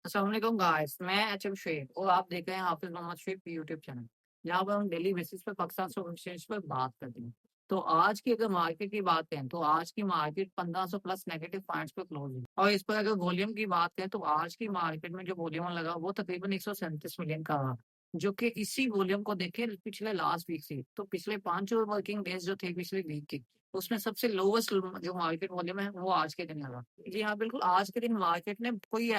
अस्सलाम वालेकुम गाइस, मैं एचएम शेख और आप देख रहे हैं हाफिज मोहम्मद शेख यूट्यूब चैनल, जहाँ पर हम डेली बेसिस पे पाकिस्तान स्टॉक एक्सचेंज पर बात करते हैं। तो आज की अगर मार्केट की बात करें तो आज की मार्केट 1500 प्लस नेगेटिव पॉइंट्स पे क्लोज हुई और इस पर अगर वॉल्यूम की बात करें तो आज की मार्केट में जो वॉल्यूम लगा वो तकरीबन 137 मिलियन का रहा, जो कि इसी वॉल्यूम को देखे पिछले लास्ट वीक से तो पिछले 5 वर्किंग डेज जो थे पिछले वीक के उसमें सबसे लोवेस्ट जो मार्केट वॉल्यूम है वो आज के दिन लगा। जी हाँ, बिल्कुल आज के दिन मार्केट ने कोई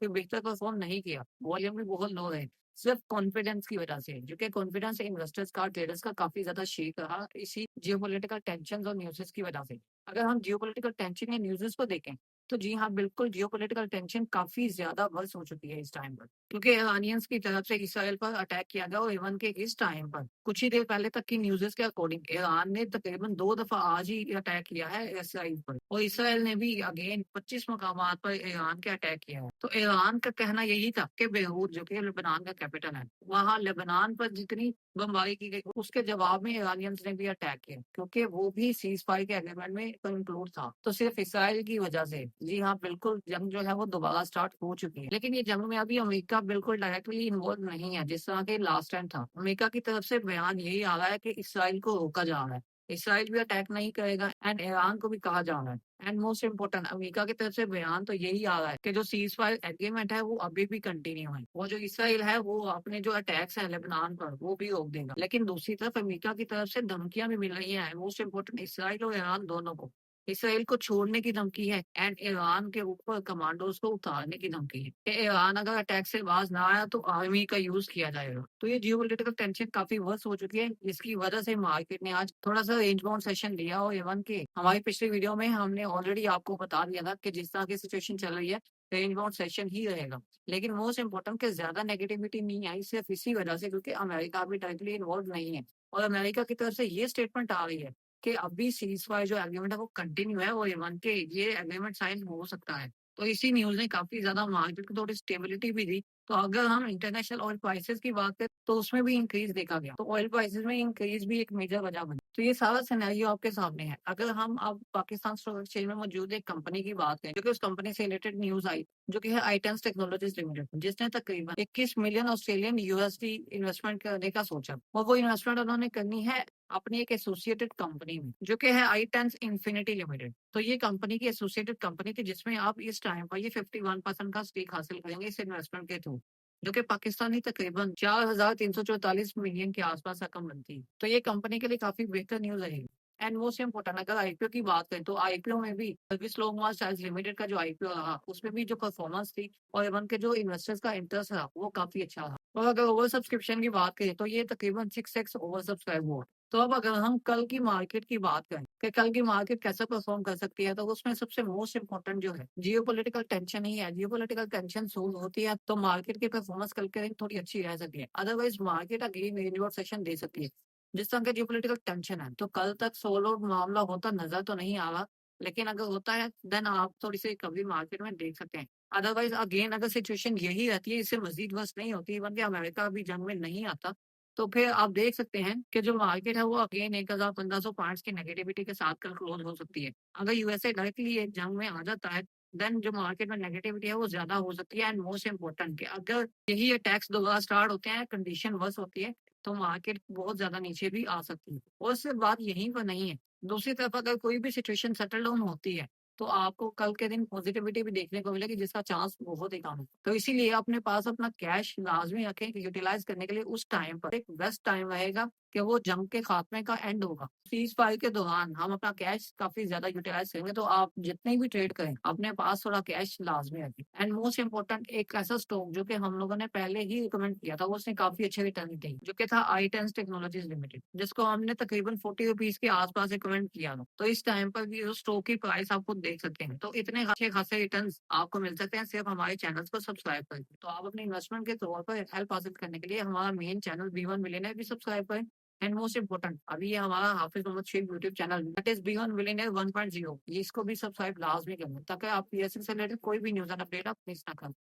बेहतर परफॉर्म नहीं किया, वॉल्यूम भी बहुत लो है, सिर्फ कॉन्फिडेंस की वजह से, जो कि कॉन्फिडेंस इन्वेस्टर्स का, ट्रेडर्स का काफ़ी ज़्यादा शेक रहा इसी जियोपॉलिटिकल टेंशन्स और न्यूज़ेस की वजह से। अगर हम जियोपॉलिटिकल टेंशन या न्यूज़ेस को देखें, तो जी हाँ, बिल्कुल जियोपॉलिटिकल टेंशन काफ़ी ज़्यादा वर्स्ट हो चुकी है इस टाइम पर, क्योंकि इरानियंस की तरफ से इसराइल पर अटैक किया गया और इवन के इस टाइम पर कुछ ही देर पहले तक की न्यूज़ेस के अकॉर्डिंग ईरान ने तकरीबन 2 दफ़ा आज ही अटैक किया है इसराइल पर और इसराइल ने भी अगेन 25 मकामात पर ईरान के अटैक किया है। तो ईरान का कहना यही था कि बेरूत जो कि लेबनान का कैपिटल है, वहाँ लेबनान पर जितनी बमबारी की गई उसके जवाब में ईरानियंस ने भी अटैक किया, क्योंकि वो भी सीज़ फायर के एग्रीमेंट में इंक्लूड था। तो सिर्फ इसराइल की वजह से जी हाँ, बिल्कुल जंग जो है वो दोबारा स्टार्ट हो चुकी है। लेकिन ये जंग में अभी अमेरिका बिल्कुल डायरेक्टली इन्वॉल्व नहीं है, जिस तरह के लास्ट टाइम था। अमेरिका की तरफ से बयान यही आ रहा है कि इसराइल को रोका जा रहा है। इसराइल भी अटैक नहीं करेगा एंड ईरान को भी कहा जा रहा है। एंड मोस्ट इम्पोर्टेंट अमेरिका की तरफ से बयान तो यही आ रहा है कि जो सीज फायर एग्रीमेंट है वो अभी भी कंटिन्यू है। वो जो इसराइल है वो अपने जो अटैक्स है लेबनान पर वो भी रोक देगा। लेकिन दूसरी तरफ अमेरिका की तरफ से धमकियां भी मिल रही हैं, मोस्ट इम्पोर्टेंट इसराइल और ईरान दोनों को। इसराइल को छोड़ने की धमकी है एंड ईरान के ऊपर कमांडोज को उतारने की धमकी है कि ईरान अगर अटैक से बाज ना आया तो आर्मी का यूज किया जाएगा। तो ये जियोपॉलिटिकल टेंशन काफी वर्स हो चुकी है, जिसकी वजह से मार्केट ने आज थोड़ा सा रेंज बाउंड सेशन लिया और इवन के हमारी पिछली वीडियो में हमने ऑलरेडी आपको बता दिया था कि जिस तरह की सिचुएशन चल रही है रेंज बाउंड सेशन ही रहेगा। लेकिन मोस्ट इंपॉर्टेंट कि ज्यादा नेगेटिविटी नहीं आई सिर्फ इसी वजह से क्योंकि अमेरिका अभी डायरेक्टली इन्वॉल्व नहीं है और अमेरिका की तरफ से ये स्टेटमेंट आ रही है कि अभी सीज फायर जो एग्रीमेंट है वो कंटिन्यू है और ईरान के ये एग्रीमेंट साइन हो सकता है। तो इसी न्यूज ने काफी ज्यादा मार्केट को थोड़ी स्टेबिलिटी भी दी। तो अगर हम इंटरनेशनल ऑयल प्राइसेस की बात करें तो उसमें भी इंक्रीज देखा गया, तो ऑयल प्राइसेस में इंक्रीज भी एक मेजर वजह बनी। तो ये सारा सिनेरियो आपके सामने है। अगर हम अब पाकिस्तान स्टॉक एक्सचेंज में मौजूद एक कंपनी की बात करें, क्योंकि उस कंपनी से रिलेटेड न्यूज आई, जो कि है आईटेंस टेक्नोलॉजीज लिमिटेड, जिसने तकरीबन 21 मिलियन ऑस्ट्रेलियन यूएसडी इन्वेस्टमेंट करने का सोचा और वो इन्वेस्टमेंट उन्होंने करनी है अपनी एक एसोसिएटेड कंपनी में, जो कि है आईटेंस इंफिनिटी लिमिटेड। तो ये कंपनी की एसोसिएटेड कंपनी थी जिसमें आप इस टाइम पर ये 51% का स्टेक हासिल करेंगे इस इन्वेस्टमेंट के थ्रू, जो कि पाकिस्तानी तकरीबन 4,344 मिलियन के आसपास रकम बनती है। तो ये कंपनी के लिए काफी बेहतर न्यूज रहेगी। एंड मोस्ट इम्पोर्टेंट अगर आईपीओ की बात करें तो आईपीओ में भी सर्विस लोग मार्च लिमिटेड का जो आईपीओ रहा उसमें भी जो परफॉर्मेंस थी और इवन के जो इन्वेस्टर्स का इंटरेस्ट रहा वो काफी अच्छा रहा। और अगर ओवर सब्सक्रिप्शन की बात करें तो ये तकरीबन 6x ओवर सब्सक्राइब हुआ। तो अब अगर हम कल की मार्केट की बात करें कि कल की मार्केट कैसे परफॉर्म कर सकती है, तो उसमें सबसे मोस्ट इम्पोर्टेंट जो है जियोपॉलिटिकल टेंशन ही है। जियोपॉलिटिकल टेंशन सोल्व होती है तो मार्केट की परफॉर्मेंस कल के दिन थोड़ी अच्छी रह सकती है, otherwise market again range session दे सकती है। जिस तरह का जियोपॉलिटिकल टेंशन है तो कल तक सोल्व आउट मामला होता नजर तो नहीं आ रहा, लेकिन अगर होता है देन आप थोड़ी सी कभी मार्केट में देख सकते हैं। अदरवाइज अगेन अगर सिचुएशन यही रहती है, इससे मजीद वर्स नहीं होती, इवन कि अमेरिका अभी जंग में नहीं आता, तो फिर आप देख सकते हैं कि जो मार्केट है वो अगेन 1,000-1,500 पॉइंट्स की नेगेटिविटी के साथ कल क्लोज हो सकती है। अगर यूएसए डायरेक्टली ये जंग में आ जाता है देन जो मार्केट में नेगेटिविटी है वो ज्यादा हो सकती है। एंड मोस्ट इम्पोर्टेंट कि अगर यही अटैक्स दोबारा स्टार्ट होते हैं, कंडीशन वर्स होती है, तो मार्केट बहुत ज्यादा नीचे भी आ सकती है। और सिर्फ बात यहीं पर नहीं है, दूसरी तरफ अगर कोई भी सिचुएशन सेटल डाउन होती है तो आपको कल के दिन पॉजिटिविटी भी देखने को मिलेगी, जिसका चांस बहुत ही कम है। तो इसीलिए अपने पास अपना कैश लाजमी रखें यूटिलाइज करने के लिए। उस टाइम पर एक बेस्ट टाइम रहेगा कि वो जंग के खात्मे का एंड होगा। सीज फायर के दौरान हम अपना कैश काफी ज्यादा यूटिलाइज करेंगे, तो आप जितने भी ट्रेड करें अपने पास थोड़ा कैश लाजमी रखें। एंड मोस्ट इंपॉर्टेंट एक ऐसा स्टॉक जो कि हम लोगों ने पहले ही रिकमेंड किया था, वो उसने काफी अच्छे रिटर्न दी, जो कि था आईटेंस टेक्नोलॉजीज लिमिटेड, जिसको हमने तकरीबन 40 रुपीज के आसपास रिकमेंड किया था। तो इस टाइम पर भी उस स्टॉक की प्राइस आप खुद देख सकते हैं। तो इतने अच्छे खासे रिटर्न आपको मिल सकते हैं सिर्फ हमारे चैनल को सब्सक्राइब करके। तो आप अपने इन्वेस्टमेंट के तौर पर हेल्प हासिल करने के लिए हमारा मेन चैनल बी1 मिलियनर भी सब्सक्राइब करें। एंड मोस्ट इम्पोर्टेंट अभी ये हमारा Hafiz Mohammad Sheikh YouTube channel that is B one millionaire 1.0, ये इसको भी सब्सक्राइब लाजमी करें ताकि आप पीएसएल से रिलेटेड कोई भी न्यूज एंड अपडेट आप मिस ना करें।